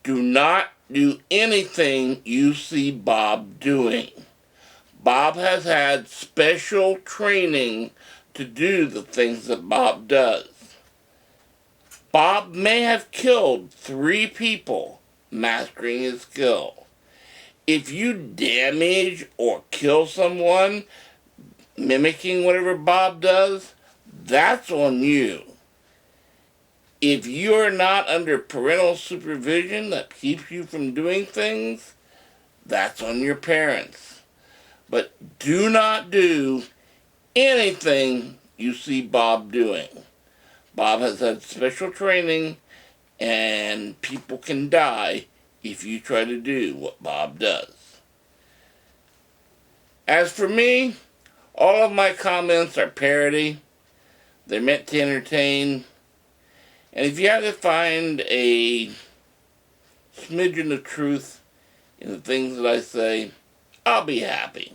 Do not do anything you see Bob doing. Bob has had special training to do the things that Bob does. Bob may have killed 3 people mastering his skill. If you damage or kill someone mimicking whatever Bob does, that's on you. If you're not under parental supervision that keeps you from doing things, that's on your parents. But do not do anything you see Bob doing. Bob has had special training, and people can die if you try to do what Bob does. As for me, all of my comments are parody. They're meant to entertain. And if you have to find a smidgen of truth in the things that I say, I'll be happy.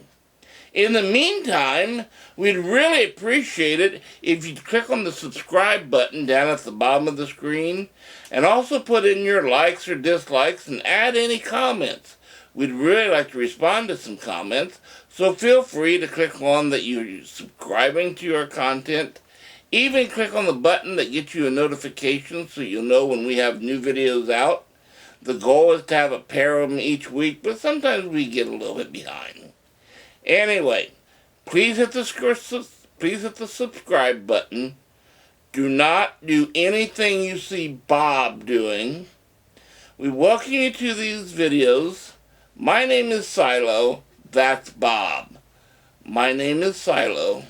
In the meantime, we'd really appreciate it if you'd click on the subscribe button down at the bottom of the screen, and also put in your likes or dislikes and add any comments. We'd really like to respond to some comments, so feel free to click on that you're subscribing to our content. Even click on the button that gets you a notification so you'll know when we have new videos out. The goal is to have a pair of them each week, but sometimes we get a little bit behind. Anyway, please hit the subscribe button. Do not do anything you see Bob doing. We welcome you to these videos. My name is Silo. That's Bob. My name is Silo.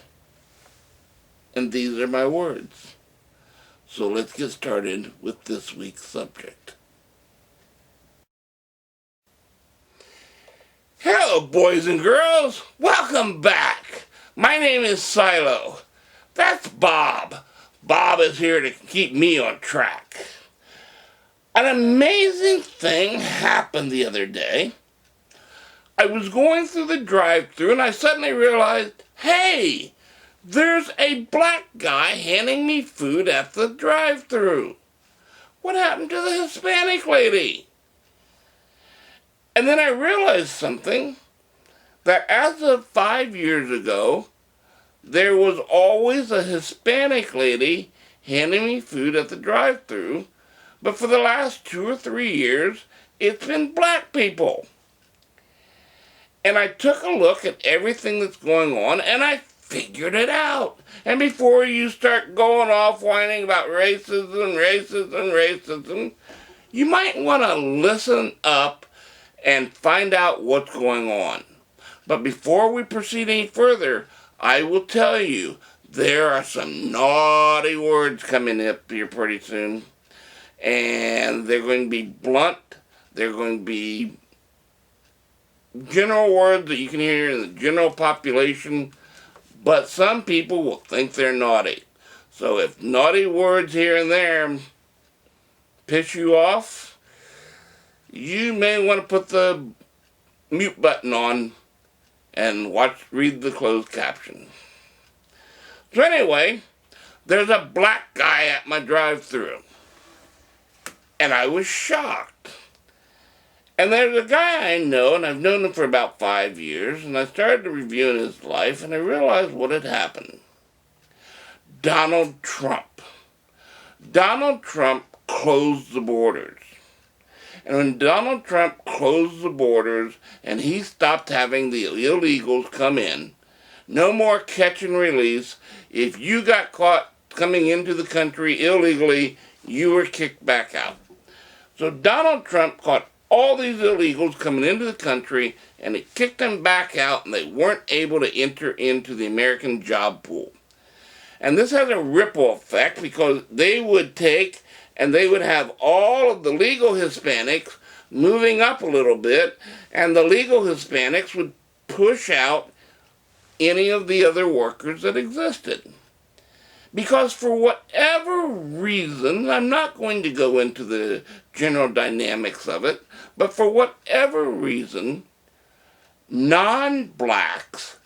And these are my words. So let's get started with this week's subject. Hello, boys and girls. Welcome back. My name is Silo. That's Bob. Bob is here to keep me on track. An amazing thing happened the other day. I was going through the drive-thru and I suddenly realized, hey, there's a black guy handing me food at the drive-thru. What happened to the Hispanic lady? And then I realized something, that as of 5 years ago, there was always a Hispanic lady handing me food at the drive-thru, but for the last 2 or 3 years, it's been black people. And I took a look at everything that's going on, and I figured it out. And before you start going off whining about racism, you might want to listen up and find out what's going on. But before we proceed any further, I will tell you, there are some naughty words coming up here pretty soon. And they're going to be blunt. They're going to be general words that you can hear in the general population. But some people will think they're naughty. So if naughty words here and there piss you off, you may want to put the mute button on and read the closed caption. So anyway, there's a black guy at my drive-thru. And I was shocked. And there's a guy I know, and I've known him for about 5 years, and I started reviewing his life, and I realized what had happened. Donald Trump. Donald Trump closed the borders. And when Donald Trump closed the borders and he stopped having the illegals come in, no more catch and release. If you got caught coming into the country illegally, you were kicked back out. So Donald Trump caught all these illegals coming into the country and he kicked them back out, and they weren't able to enter into the American job pool. And this has a ripple effect because they would take and they would have all of the legal Hispanics moving up a little bit, and the legal Hispanics would push out any of the other workers that existed. Because for whatever reason, I'm not going to go into the general dynamics of it, but for whatever reason, non-blacks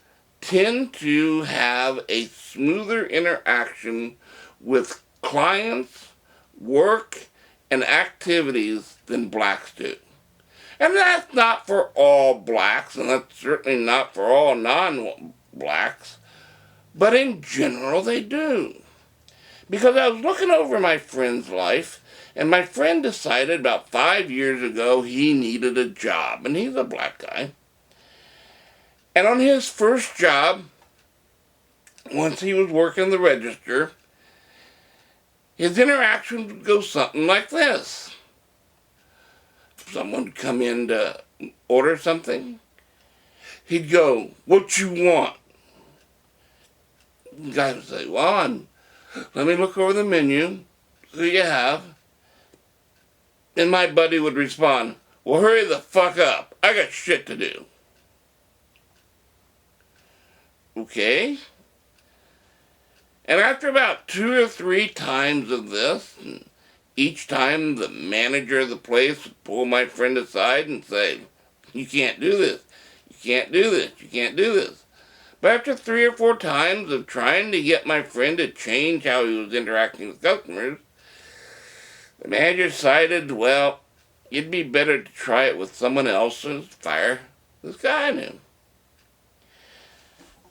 tend to have a smoother interaction with clients, work, and activities than blacks do. And that's not for all blacks, and that's certainly not for all non-blacks, but in general they do. Because I was looking over my friend's life, and my friend decided about 5 years ago he needed a job, and he's a black guy. And on his first job, once he was working the register, his interaction would go something like this. Someone would come in to order something. He'd go, "What you want?" The guy would say, "Well, let me look over the menu. Who you have?" And my buddy would respond, "Well, hurry the fuck up. I got shit to do." Okay? And after about 2 or 3 times of this, and each time the manager of the place would pull my friend aside and say, "You can't do this. You can't do this. You can't do this." But after 3 or 4 times of trying to get my friend to change how he was interacting with customers, the manager decided, well, it'd be better to try it with someone else and fire this guy I knew.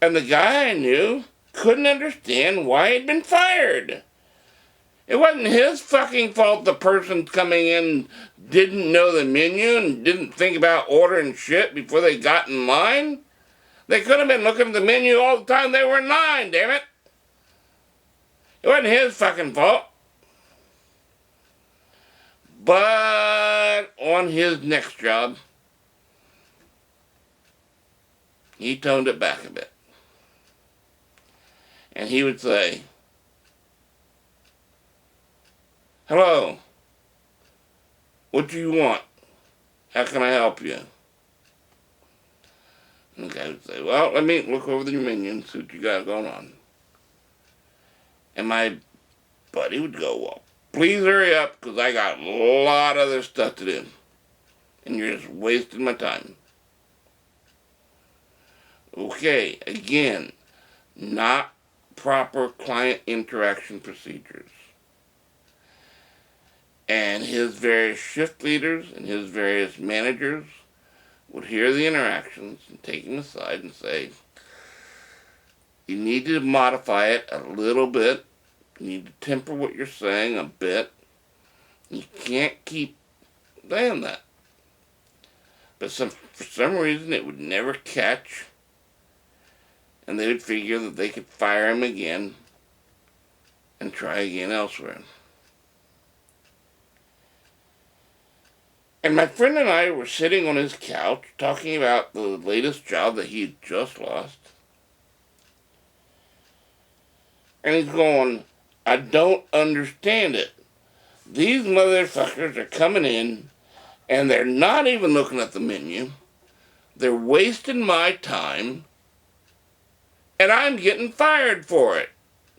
And the guy I knew couldn't understand why he'd been fired. It wasn't his fucking fault the person coming in didn't know the menu and didn't think about ordering shit before they got in line. They could have been looking at the menu all the time they were in line, damn it. It wasn't his fucking fault. But on his next job, he toned it back a bit. And he would say, "Hello, what do you want? How can I help you?" And the guy would say, "Well, let me look over the menu and see what you got going on." And my buddy would go, "Well, please hurry up, because I got a lot of other stuff to do. And you're just wasting my time." Okay, again, not proper client interaction procedures. And his various shift leaders and his various managers would hear the interactions and take him aside and say, "You need to modify it a little bit. You need to temper what you're saying a bit. You can't keep saying that." But for some reason it would never catch, and they would figure that they could fire him again and try again elsewhere. And my friend and I were sitting on his couch talking about the latest job that he had just lost. And he's going, "I don't understand it. These motherfuckers are coming in and they're not even looking at the menu. They're wasting my time. And I'm getting fired for it,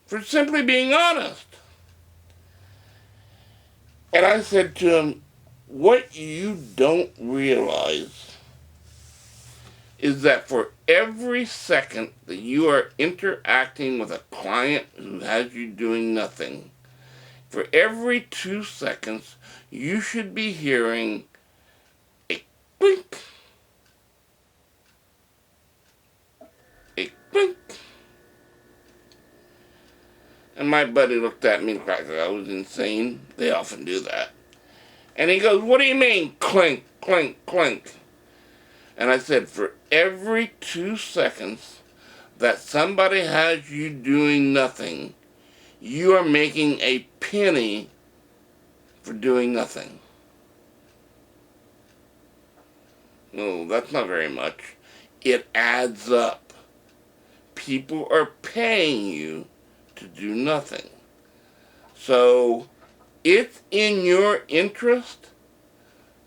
for simply being honest." And I said to him, "What you don't realize is that for every second that you are interacting with a client who has you doing nothing, for every 2 seconds, you should be hearing a clink, a clink." And my buddy looked at me like I was insane. They often do that. And he goes, "What do you mean, clink, clink, clink?" And I said, for every 2 seconds that somebody has you doing nothing, you are making a penny for doing nothing. No, that's not very much. It adds up. People are paying you to do nothing. So it's in your interest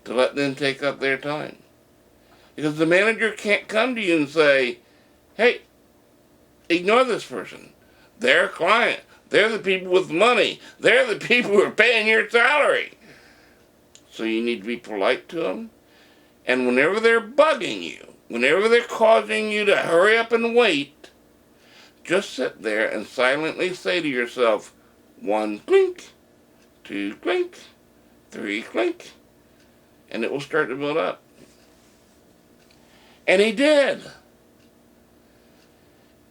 to let them take up their time. Because the manager can't come to you and say, "Hey, ignore this person. They're a client. They're the people with money. They're the people who are paying your salary." So you need to be polite to them. And whenever they're bugging you, whenever they're causing you to hurry up and wait, just sit there and silently say to yourself, 1 clink, 2 clink, three, clink, and it will start to build up. And he did.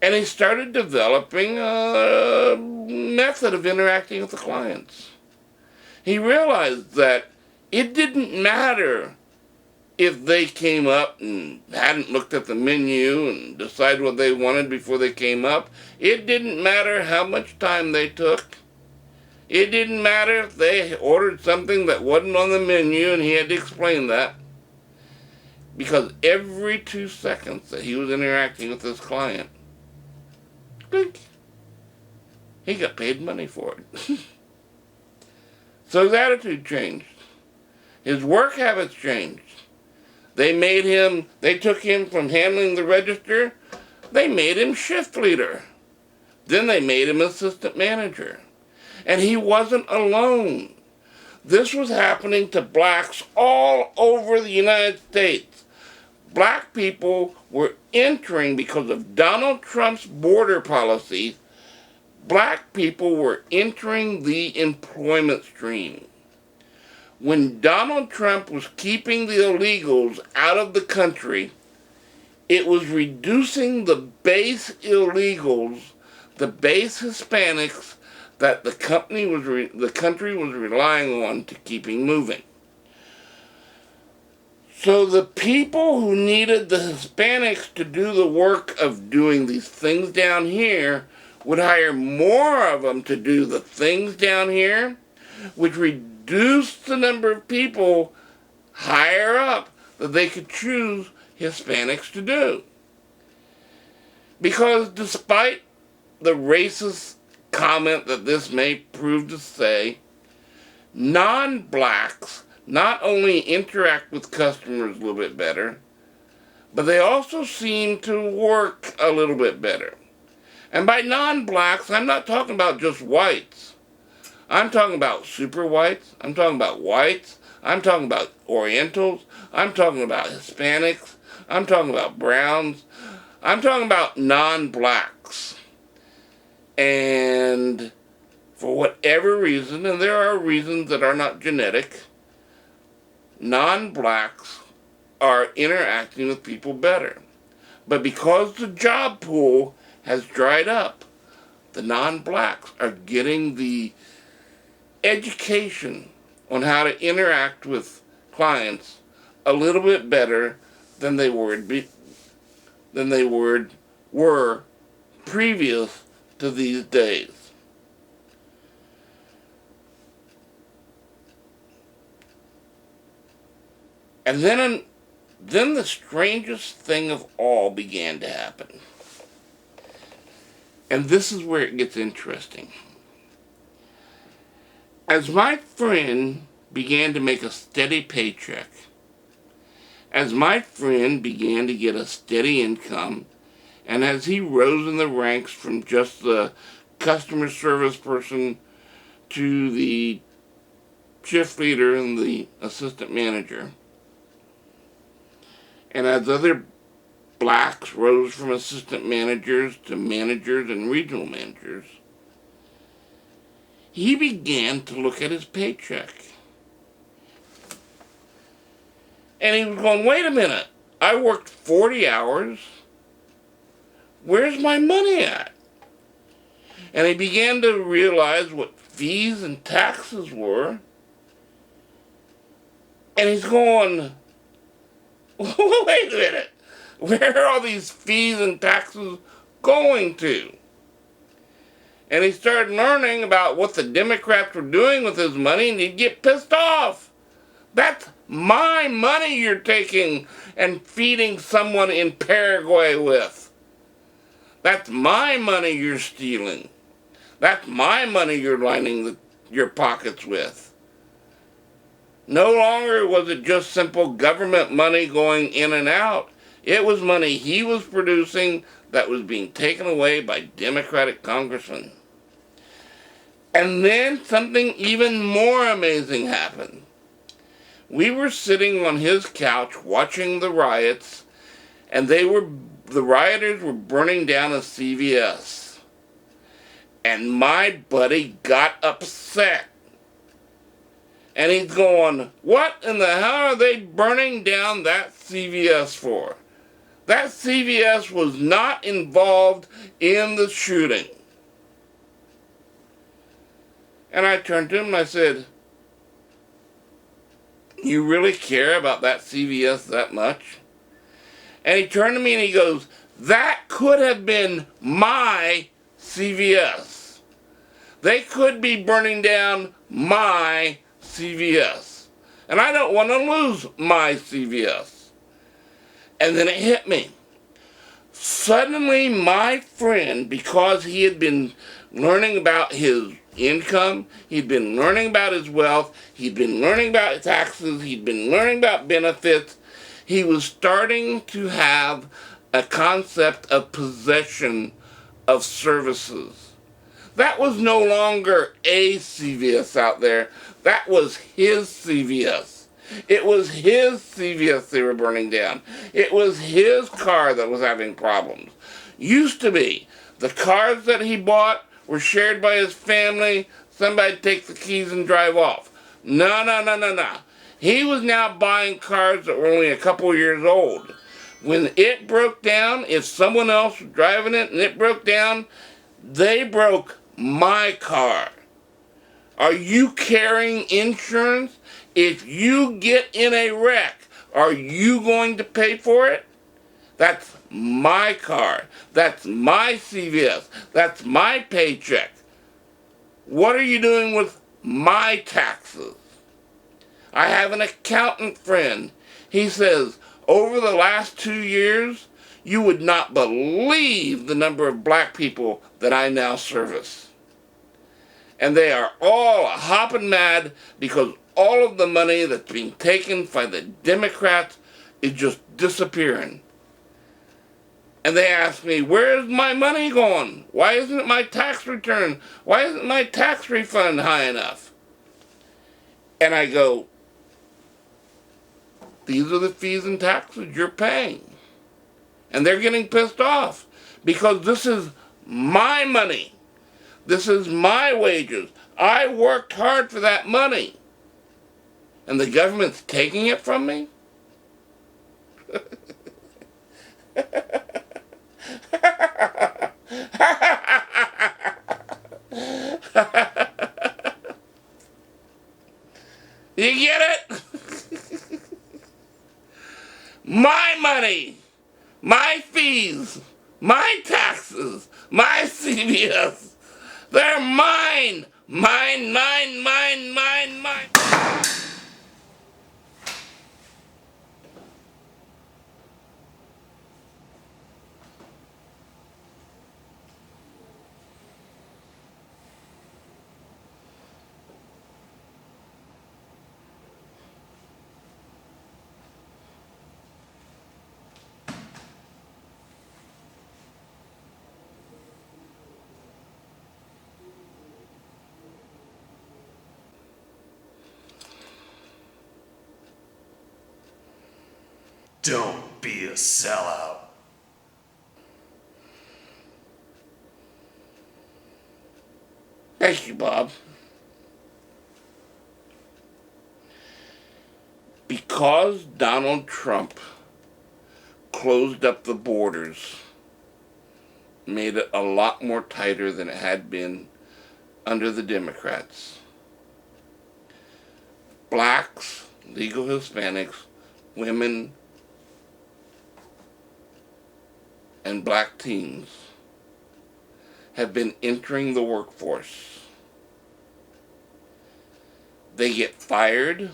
And he started developing a method of interacting with the clients. He realized that it didn't matter if they came up and hadn't looked at the menu and decided what they wanted before they came up. It didn't matter how much time they took. It didn't matter if they ordered something that wasn't on the menu and he had to explain that. Because every 2 seconds that he was interacting with this client, clink, he got paid money for it. So his attitude changed. His work habits changed. They took him from handling the register, they made him shift leader. Then they made him assistant manager. And he wasn't alone. This was happening to blacks all over the United States. Black people were entering, because of Donald Trump's border policies, black people were entering the employment stream. When Donald Trump was keeping the illegals out of the country, it was reducing the base illegals, the base Hispanics, that the country was relying on to keeping moving. So the people who needed the Hispanics to do the work of doing these things down here would hire more of them to do the things down here, which reduced the number of people higher up that they could choose Hispanics to do. Because despite the racist comment that this may prove to say, non-blacks not only interact with customers a little bit better, but they also seem to work a little bit better. And by non-blacks, I'm not talking about just whites. I'm talking about super whites, I'm talking about whites, I'm talking about Orientals, I'm talking about Hispanics, I'm talking about browns, I'm talking about non-blacks. And for whatever reason, and there are reasons that are not genetic, non-blacks are interacting with people better. But because the job pool has dried up, the non-blacks are getting the education on how to interact with clients a little bit better than they were previous to these days. And then the strangest thing of all began to happen. And this is where it gets interesting. As my friend began to make a steady paycheck, as my friend began to get a steady income, and as he rose in the ranks from just the customer service person to the shift leader and the assistant manager, and as other blacks rose from assistant managers to managers and regional managers, he began to look at his paycheck. And he was going, wait a minute, I worked 40 hours. Where's my money at? And he began to realize what fees and taxes were. And he's going, wait a minute, where are all these fees and taxes going to? And he started learning about what the Democrats were doing with his money, and he'd get pissed off. That's my money you're taking and feeding someone in Paraguay with. That's my money you're stealing. That's my money you're lining your pockets with. No longer was it just simple government money going in and out. It was money he was producing that was being taken away by Democratic congressmen. And then something even more amazing happened. We were sitting on his couch watching the riots, and the rioters were burning down a CVS. And my buddy got upset. And he's going, what in the hell are they burning down that CVS for? That CVS was not involved in the shooting. And I turned to him and I said, you really care about that CVS that much? And he turned to me and he goes, that could have been my CVS. They could be burning down my CVS. And I don't want to lose my CVS. And then it hit me. Suddenly my friend, because he had been learning about his income, he'd been learning about his wealth, he'd been learning about taxes, he'd been learning about benefits, he was starting to have a concept of possession of services. That was no longer a CVS out there. That was his CVS. It was his CVS they were burning down. It was his car that was having problems. Used to be, the cars that he bought were shared by his family. Somebody take the keys and drive off. No. He was now buying cars that were only a couple years old. When it broke down, if someone else was driving it and it broke down, they broke my car. Are you carrying insurance? If you get in a wreck, are you going to pay for it? That's my car. That's my CVS. That's my paycheck. What are you doing with my taxes? I have an accountant friend. He says, over the last 2 years, you would not believe the number of black people that I now service. And they are all hopping mad because all of the money that's being taken by the Democrats is just disappearing. And they ask me, where's my money going? Why isn't it my tax return? Why isn't my tax refund high enough? And I go, these are the fees and taxes you're paying. And they're getting pissed off because this is my money. This is my wages. I worked hard for that money. And the government's taking it from me? You get it? My money, my fees, my taxes, my CVS, they're mine. Mine. Don't be a sellout. Thank you, Bob. Because Donald Trump closed up the borders, made it a lot more tighter than it had been under the Democrats. Blacks, legal Hispanics, women, and black teens have been entering the workforce. They get fired,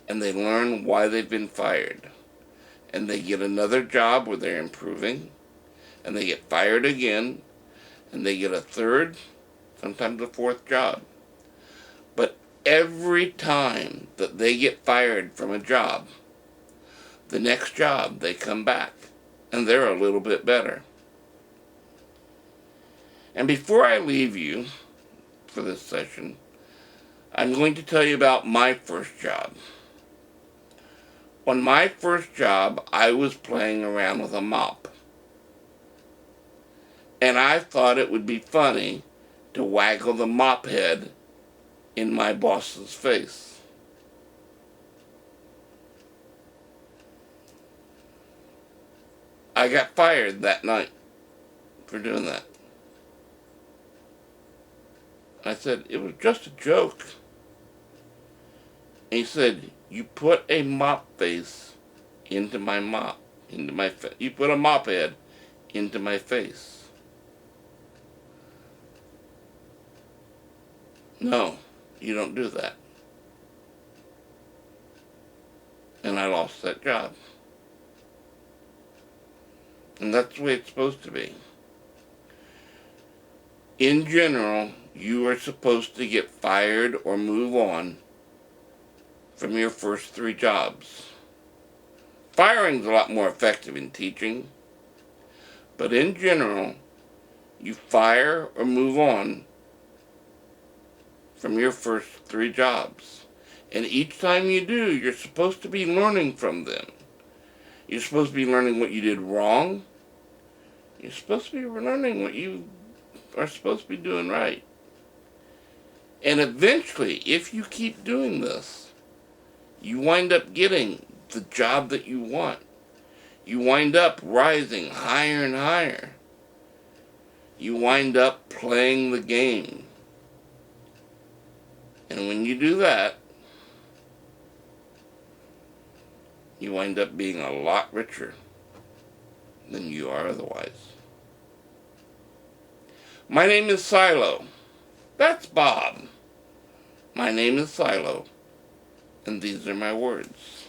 and they learn why they've been fired. And they get another job where they're improving, and they get fired again, and they get a third, sometimes a fourth job. But every time that they get fired from a job, the next job they come back, and they're a little bit better. And before I leave you for this session, I'm going to tell you about my first job. On my first job, I was playing around with a mop. And I thought it would be funny to waggle the mop head in my boss's face. I got fired that night for doing that. I said, it was just a joke. And he said, you put a mop face into my face. You put a mop head into my face. No, you don't do that. And I lost that job. And that's the way it's supposed to be. In general, you are supposed to get fired or move on from your first 3 jobs. Firing's a lot more effective in teaching, but in general, you fire or move on from your first 3 jobs. And each time you do, you're supposed to be learning from them. You're supposed to be learning what you did wrong. You're supposed to be learning what you are supposed to be doing right. And eventually, if you keep doing this, you wind up getting the job that you want. You wind up rising higher and higher. You wind up playing the game. And when you do that, you wind up being a lot richer than you are otherwise. My name is Silo. That's Bob. My name is Silo. And these are my words.